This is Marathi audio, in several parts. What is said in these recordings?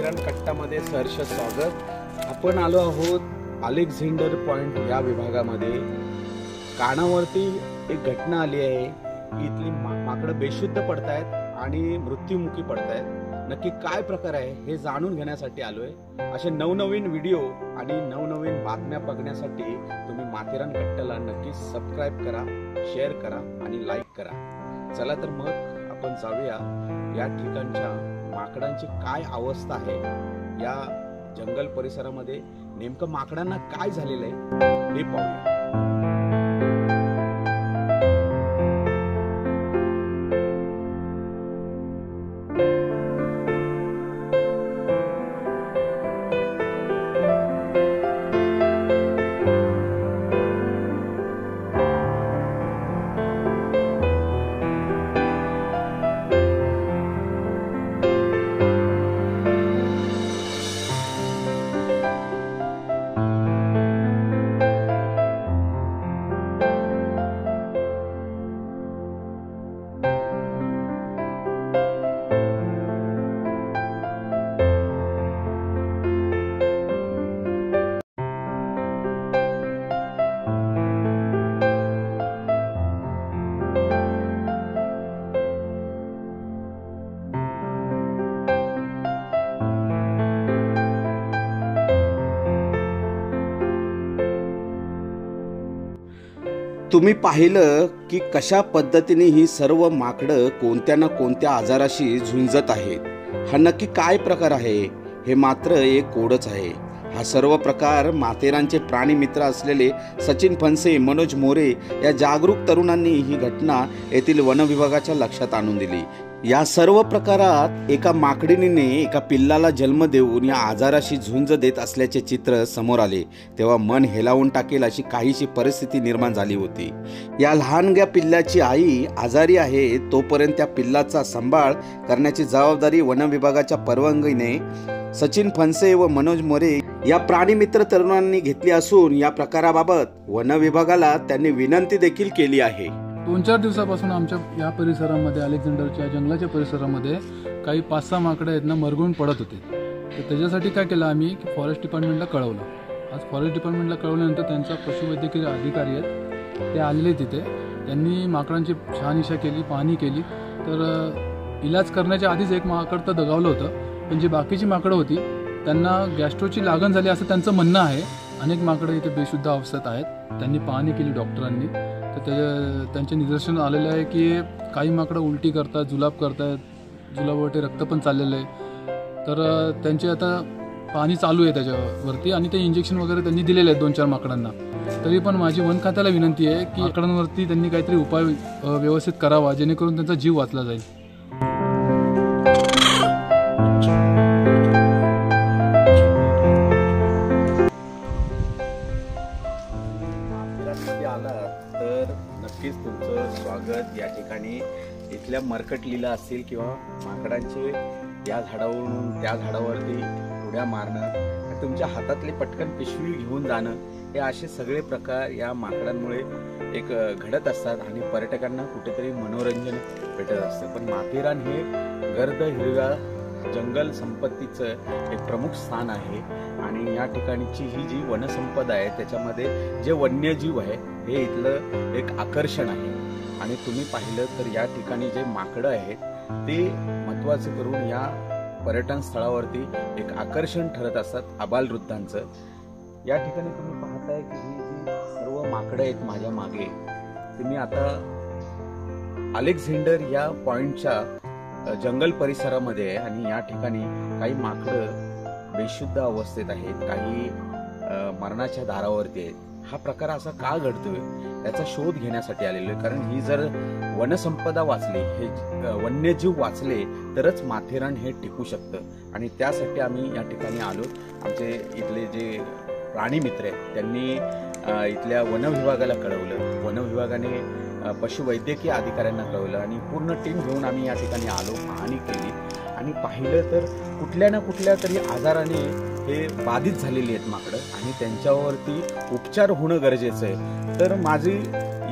माथेरान कट्टामध्ये सहर्ष स्वागत। आपण आलो आहोत अलेक्झांडर पॉइंट या विभागामध्ये। कानावरती एक घटना आली आहे। इथली माकडं बेशुद्ध पडतायत आणि मृत्युमुखी पडतायत। नक्की काय प्रकार आहे हे जाणून घेण्यासाठी आलोय। असे नवनवीन व्हिडिओ आणि नवनवीन बातम्या बघण्यासाठी तुम्ही माथेरान कट्टाला नक्की सबस्क्राइब करा, शेअर करा आणि लाईक करा। चला तर मग आपण जाऊया या ठिकाणच्या माकडांची काय अवस्था आहे, या जंगल परिसरामध्ये नेमकं माकडांना काय झालेलं आहे हे पाहूया। तुम्ही पाहिलं की कशा पद्धतीने ही सर्व माकडं कोणत्या ना कोणत्या आजाराशी झुंजत आहेत। हा नक्की काय प्रकार आहे हे मात्र एक कोडच आहे। हा सर्व प्रकार माथेरानचे प्राणी मित्र असलेले सचिन फणसे, मनोज मोरे या जागरूक तरुणांनी ही घटना येथील वन विभागाच्या लक्षात आणून दिली। या सर्व प्रकारात एका माकडीने एका पिल्लाला जन्म देऊन या आजाराशी झुंज देत असल्याचे चित्र समोर आले तेव्हा मन हेलावून टाकेल अशी काहीशी परिस्थिती निर्माण झाली होती। या लहानग्या पिल्लाची आई आजारी आहे तोपर्यंत त्या पिल्लाचा सांभाळ करण्याची जबाबदारी वन विभागाच्या परवानगीने सचिन फणसे व मनोज मोरे या प्राणी मित्र तरुणांनी घेतली असून या प्रकाराबाबत वन विभागाला त्यांनी विनंती देखील केली आहे। 2-4 दिवसापासून आमच्या या परिसरामध्ये अलेक्झांडरच्या जंगलाच्या परिसरामध्ये काही 5-6 माकडे आहेत ना मरगळून पडत होते। तर त्याच्यासाठी काय केलं आम्ही की फॉरेस्ट डिपार्टमेंटला कळवलं। आज फॉरेस्ट डिपार्टमेंटला कळवल्यानंतर त्यांचा पशुवैद्यकीय अधिकारी आहेत ते आलेले तिथे। त्यांनी माकडांची शहानिशा केली, पाहणी केली। तर इलाज करण्याच्या आधीच एक माकड तर दगावलं होतं, पण जी बाकीची माकडं होती त्यांना गॅस्ट्रोची लागण झाली असं त्यांचं म्हणणं आहे। अनेक माकडं इथे बेशुद्ध अवस्थेत आहेत। त्यांनी पाहणी केली डॉक्टरांनी, तर त्यांचे निदर्शन आलेलं आहे की काही माकडं उलटी करतात, जुलाब करतात, जुलाबावरती रक्त पण चाललेलं आहे। तर त्यांचे आता पाणी चालू आहे त्याच्यावरती आणि ते इंजेक्शन वगैरे त्यांनी दिलेले आहेत 2-4 माकडांना। तरी पण माझी वन खात्याला विनंती आहे की माकडांवरती त्यांनी काहीतरी उपाय व्यवस्थित करावा जेणेकरून त्यांचा जीव वाचला जाईल। तर नक्कीच तुमचं स्वागत। या ठिकाणी इथल्या मरकट लीला असतील किंवा माकडांचे या झाडावरून त्या झाडावरती उड्या मारणं, तुमच्या हातातली पटकन पिशवी घेऊन जाणं, हे असे सगळे प्रकार या माकडांमुळे एक घडत असतात आणि पर्यटकांना कुठेतरी मनोरंजन भेटत असतं। पण माथेरान हे गर्द हिरव्या जंगल संपत्तीचं एक प्रमुख स्थान आहे आणि या ठिकाणची ही जी वनसंपदा आहे त्याच्यामध्ये जे वन्यजीव आहे हे इथलं एक आकर्षण आहे। आणि तुम्ही पाहिलं तर या ठिकाणी जे माकडं आहेत ते महत्त्वाचं करून या पर्यटन स्थळावरती एक आकर्षण ठरत असतात आबालवृद्धांचं। या ठिकाणी तुम्ही पाहताय की ही जी सर्व माकडं आहेत माझ्या मागे, तुम्ही आता अलेक्झांडर या पॉइंटच्या जंगल परिसरामध्ये आहे आणि या ठिकाणी काही माकडं बेशुद्ध अवस्थेत आहेत, काही मरणाच्या दारावरती आहेत। हा प्रकार असा का घडतोय याचा शोध घेण्यासाठी आलेलो आहे, कारण ही जर वनसंपदा वाचली, हे वन्यजीव वाचले तरच माथेरान हे टिकू शकतं आणि त्यासाठी आम्ही या ठिकाणी आलो। आमचे इथले जे प्राणी मित्र आहेत त्यांनी इथल्या वन विभागाला कळवलं, वन विभागाने पशुवैद्यकीय अधिकाऱ्यांना कळवलं आणि पूर्ण टीम घेऊन आम्ही या ठिकाणी आलो, पाहणी केली आणि पाहिलं तर कुठल्या ना कुठल्या तरी आजाराने हे बाधित झालेली आहेत माकडं आणि त्यांच्यावरती उपचार होणं गरजेचं आहे। तर माझी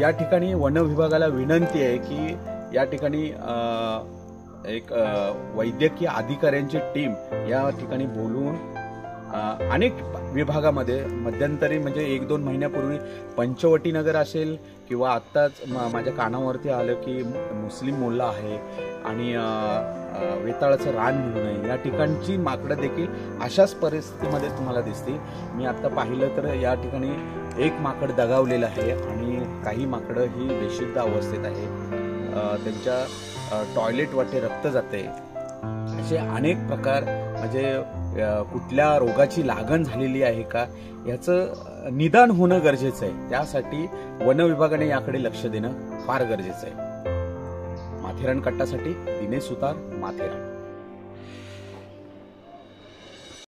या ठिकाणी वन विभागाला विनंती आहे की या ठिकाणी एक वैद्यकीय अधिकाऱ्यांची टीम या ठिकाणी बोलवून अनेक विभागामध्ये मध्यंतरी म्हणजे 1-2 महिन्यापूर्वी पंचवटी नगर असेल किंवा आत्ताच माझ्या कानावरती आलं की मुस्लिम मोल्ला आहे आणि वेताळाचं रान म्हणून आहे, या ठिकाणची माकडं देखील अशाच परिस्थितीमध्ये तुम्हाला दिसतील. मी आता पाहिलं तर या ठिकाणी एक माकड दगावलेलं आहे आणि काही माकडं ही बेशुद्ध अवस्थेत आहे. त्यांच्या टॉयलेट वाटे रक्त जाते. असे अनेक प्रकार म्हणजे कुठल्या रोगाची लागण झालेली आहे का याचं निदान होणं गरजेचं आहे. त्यासाठी वन विभागाने याकडे लक्ष देणं फार गरजेचं आहे. माथेरान कट्टासाठी दिनेश सुतार, माथेरान.